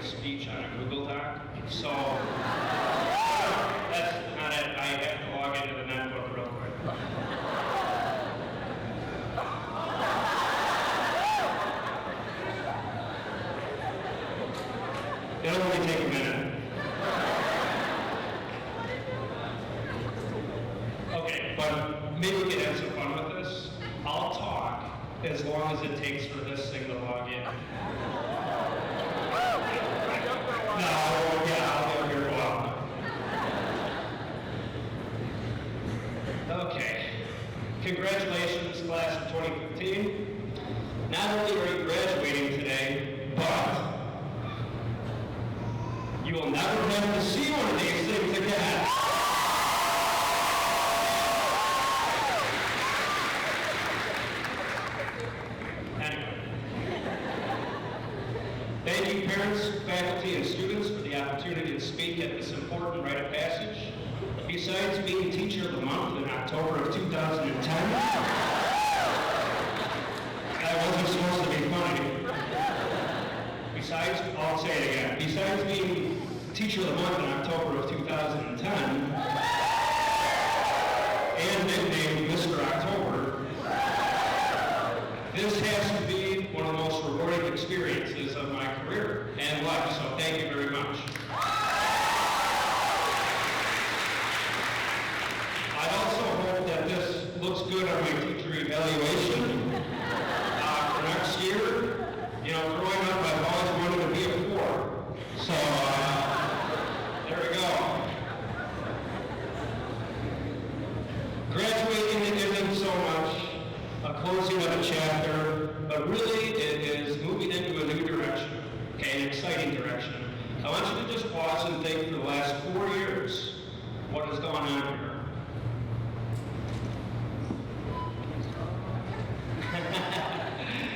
speech on a Google Doc. So that's not it. I have to log into the netbook real quick. It'll only take a minute. Okay, but maybe we can have some fun with this. I'll talk as long as it takes for this thing to log in. No, yeah, I'll be here a while. Okay. Congratulations, class of 2015. Not only are you graduating today, but you will never have to see one of these things again. Anyway. Thank you, parents, faculty, and students for the opportunity to speak at this important rite of passage. Besides being Teacher of the Month in October of 2010, that wasn't supposed to be funny. Besides, I'll say it again. Besides being Teacher of the Month in October of 2010, and nicknamed Mr. October, this has to be one of the most rewarding experiences of my career and life, so thank you very much. I also hope that this looks good on my teacher evaluation for next year. You know, growing up, I've always wanted to be a 4. So, there we go. Graduating isn't so much a closing of a chapter, but really it is moving into a new direction, okay, an exciting direction. I want you to just pause and think for the last 4 years what has gone on here.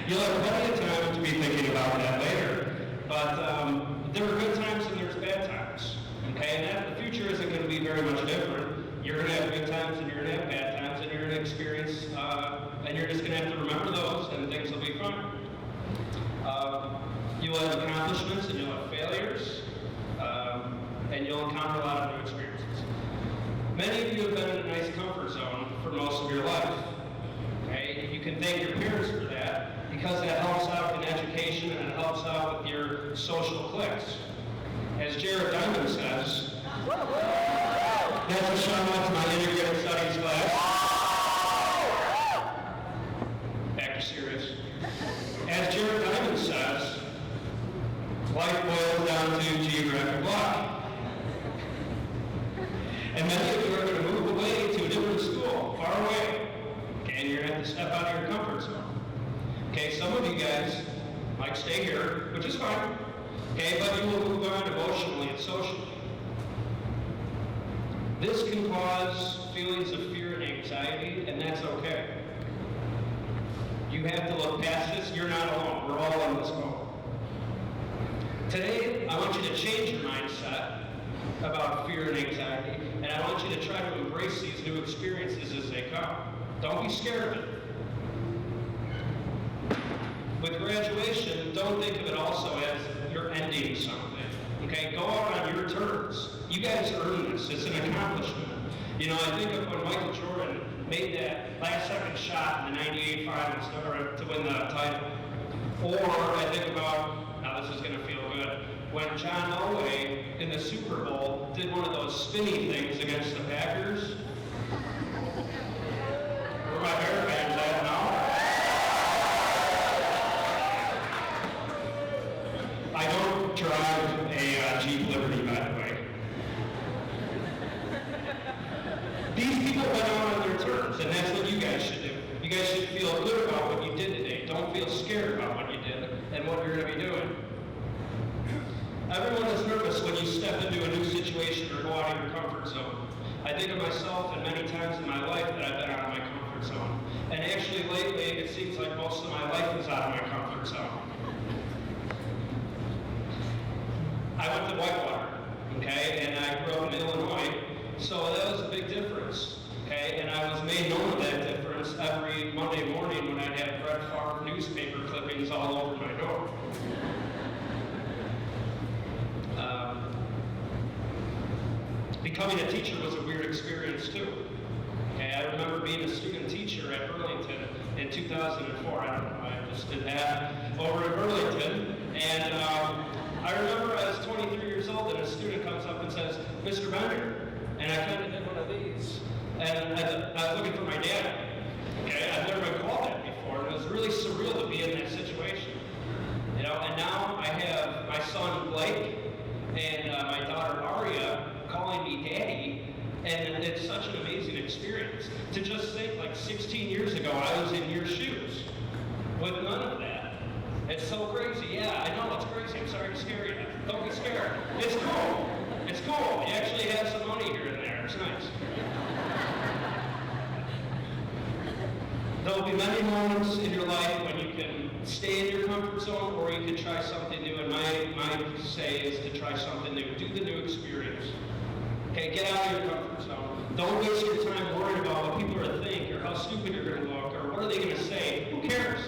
You'll have plenty of time to be thinking about that later, but there are good times and there's bad times, okay, and the future isn't going to be very much different. You're going to have good times and you're going to have bad times and you're going to experience, and you're just going to have to remember those and things will be fine. You'll have accomplishments and you'll have failures, and you'll encounter a lot of new experiences. Many of you have been in a nice comfort zone for most of your life. Okay? You can thank your parents for that because that helps out in education and it helps out with your social cliques. As Jared Diamond says, that's a shout out to my integrated studies class. Back to serious. As Jared Diamond says, life boils down to geographic block. And many of you are going to move away to a different school, far away. Okay, and you're going to have to step out of your comfort zone. Okay, some of you guys might stay here, which is fine. Okay, but you will move on emotionally and socially. This can cause feelings of fear and anxiety, and that's okay. You have to look past this. You're not alone. We're all in this boat. Today, I want you to change your mindset about fear and anxiety, and I want you to try to embrace these new experiences as they come. Don't be scared of it. With graduation, don't think of it also as you're ending something. Okay, go out on your terms. You guys earned this. It's an accomplishment. You know, I think of when Michael Jordan made that last-second shot in the '98 finals to win the title. Or I think about, now this is going to feel good, when John Elway in the Super Bowl did one of those spinny things against the Packers. Where my Bear fans at now? I don't drive a Jeep Liberty, by the way. These people went out on their terms, and that's what you guys should do. You guys should feel good about what you did today. Don't feel scared about what you did and what you're going to be doing. Everyone is nervous when you step into a new situation or go out of your comfort zone. I think of myself and many times in my life that I've been out of my comfort zone. And actually lately, it seems like most of my life is out of my comfort zone. I went to Whitewater, okay, and I grew up in Illinois, so that was a big difference, okay, and I was made known of that difference every Monday morning when I'd have Brett Favre newspaper clippings all over my door. Becoming a teacher was a weird experience too. Okay, I remember being a student teacher at Burlington in 2004. I don't know why I just did that over at Burlington. And I remember I was 23 years old and a student comes up and says, "Mr. Bender," and I kind of did one of these. And I was looking for my dad. Okay, I've never been called that before, and it was really surreal to be in that situation. You know, and now I have my son Blake and my daughter Aria calling me daddy, and it's such an amazing experience. To just think, like 16 years ago, I was in your shoes with none of that. It's so crazy. Yeah, I know it's crazy. I'm sorry to scare you. Don't get scared. It's cool. It's cool. You actually have some money here and there. It's nice. There will be many moments in your life when you can stay in your comfort zone or you can try something new. And my say is to try something new. Do the new experience. Okay, get out of your comfort zone. Don't waste your time worrying about what people are going to think or how stupid you're going to look or what are they going to say. Who cares?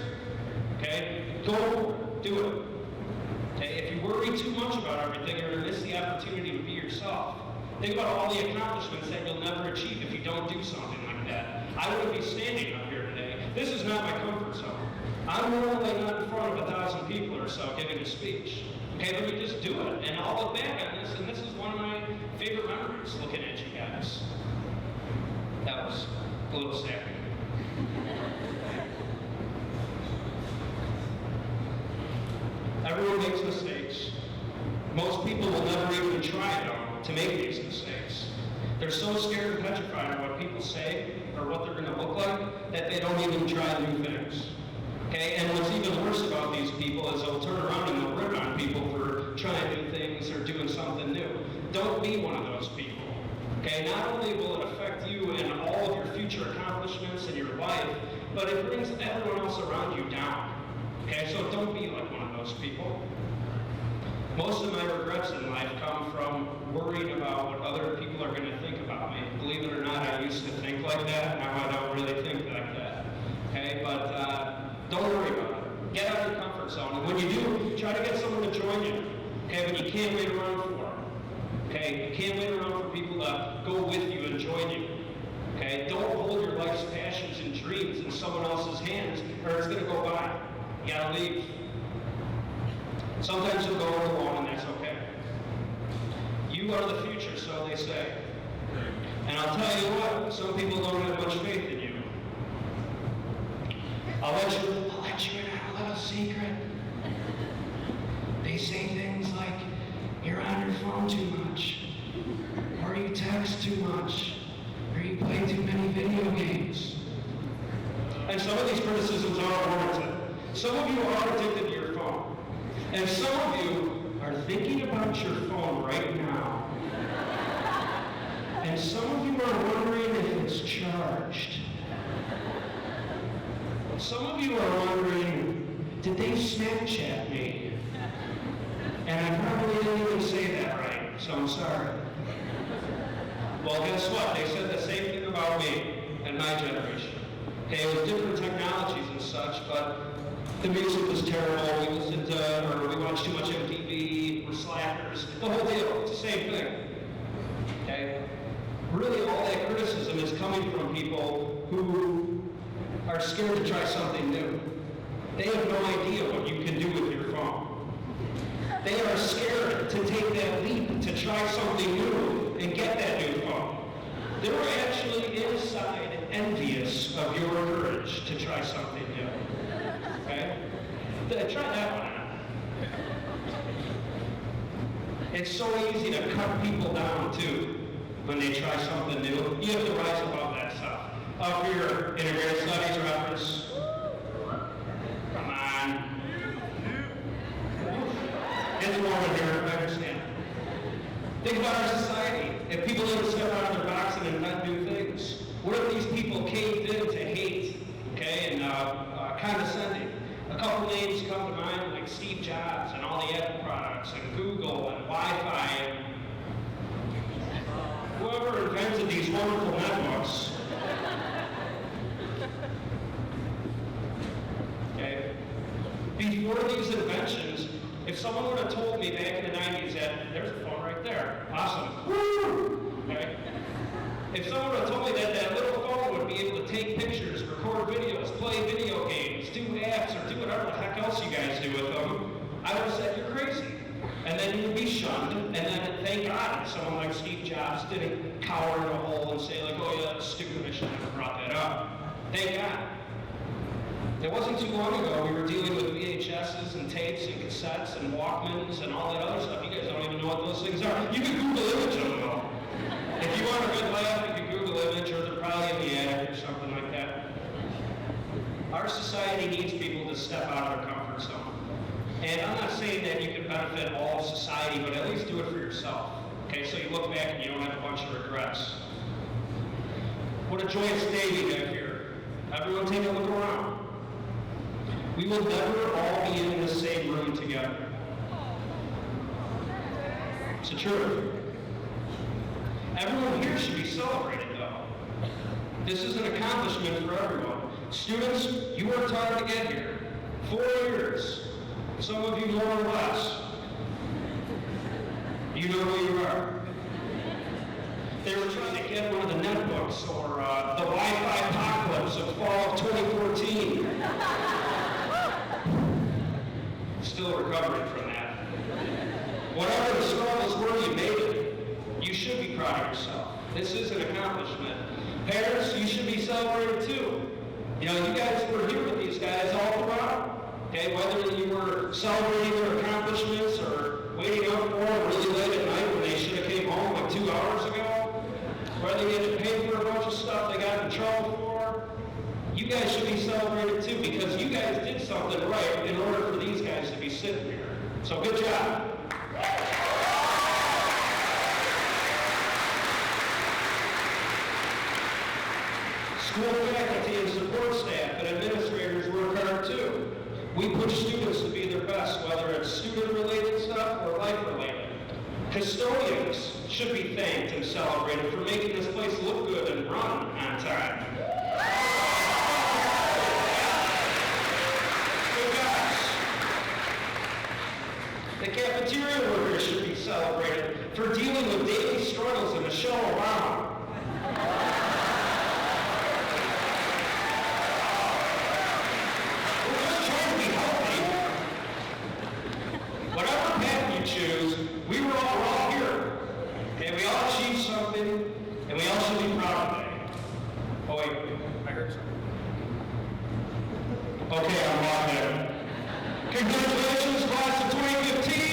Okay, go for it. Do it. Okay, if you worry too much about everything, you're going to miss the opportunity to be yourself. Think about all the accomplishments that you'll never achieve if you don't do something like that. I wouldn't be standing up here today. This is not my comfort zone. I'm normally not in front of 1,000 people or so giving a speech. Okay, let me just do it. And I'll look back on this, and this is one of my favorite memories, looking at you guys. That was a little sappy. Everyone makes mistakes. Most people will never even try, though, to make these mistakes. They're so scared and petrified of what people say or what they're going to look like that they don't even try new things. Okay, and what's even worse about these people is they'll turn around and they'll rip on people for trying new things or doing something new. Don't be one of those people. Okay, not only will it affect you and all of your future accomplishments in your life, but it brings everyone else around you down. Okay, so don't be like one of those people. Most of my regrets in life come from worrying about what other people are going to think about me. Believe it or not, I used to think like that. Now I don't really think like that. Okay, but don't worry about it. Get out of your comfort zone. And when you do, try to get someone to join you. Okay, but you can't wait around for them. Okay, you can't wait around for people to go with you and join you. Okay, don't hold your life's passions and dreams in someone else's hands, or it's going to go by. You gotta leave. Sometimes you'll go alone, and that's okay. You are the future, so they say. And I'll tell you what, some people don't have much faith in you. I'll let you in on a little secret. They say things like, you're on your phone too much, or you text too much, or you play too many video games. And some of these criticisms are warranted. Some of you are addicted to your phone. And some of you are thinking about your phone right now. And some of you are wondering if it's charged. Some of you are wondering, did they Snapchat me? And I probably didn't even say that right, so I'm sorry. Well, guess what? They said the same thing about me and my generation. Okay, it was different technologies and such, but the music was terrible. We listened to, or we watched too much MTV. We're slackers. The whole deal. It's the same thing. Okay? Really, all that criticism is coming from people who are scared to try something new. They have no idea what you can do with your phone. They are scared to take that leap to try something new and get that new phone. They're actually inside envious of your courage to try something new. Okay? Try that one out. It's so easy to cut people down, too, when they try something new. You have to rise above that stuff. For your integrated studies reference. Come on. It's warm in here, I understand. Think about our society. If people didn't step out of their box and invent new things, what if these people caved in to hate, okay, and condescending? A couple names come to mind, like Steve Jobs and all the Apple products, and Google and Wi-Fi, and whoever invented these wonderful netbooks. Okay? Before these inventions, if someone would have told me back in the 90s that there's a phone right there, awesome. Woo! okay? If someone would have told me that that little phone would be able to take pictures, record videos, play video games, do apps, or do whatever the heck else you guys do with them, I would have said, you're crazy. And then you'd be shunned, and then thank God someone like Steve Jobs didn't cower in a hole and say like, oh yeah, that's stupid, I should have never brought that up. Thank God. It wasn't too long ago we were dealing with VHSs and tapes and cassettes and Walkmans and all that other stuff. You guys don't even know what those things are. You can Google image them though. If you want a good laugh, you can Google image, or they're probably in the attic or something like that. Our society needs people to step out of their comfort zone. And I'm not saying that you can benefit all of society, but at least do it for yourself. Okay, so you look back and you don't have a bunch of regrets. What a joyous day we have here. Everyone take a look around. We will never all be in the same room together. It's the truth. Everyone here should be celebrated, though. This is an accomplishment for everyone. Students, you worked hard to get here. 4 years. Some of you more or less. You know who you are. They were trying to get one of the netbooks or the Wi-Fi apocalypse of fall of 2014. Still recovering from that. Whatever the struggles were, you made it. You should be proud of yourself. This is an accomplishment. Parents, you should be celebrated too. You know, you guys were here with these guys all throughout. Okay, whether you were celebrating their accomplishments or waiting up for them really late at night when they should have came home like 2 hours ago, whether you had to pay for a bunch of stuff they got in trouble for, you guys should be celebrated too because you guys did something right in order for these guys to be sitting here. So good job. School faculty and support staff and administrators work hard too. We push students to be their best, whether it's student-related stuff or life-related. Custodians should be thanked and celebrated for making this place look good and run on time. Good guys. The cafeteria workers should be celebrated for dealing with daily struggles in the show around. Choose, we're all here. Okay, we all achieved something, and we all should be proud of it. Oh wait, I heard something. Okay, I'm logged in. Congratulations, class of 2015.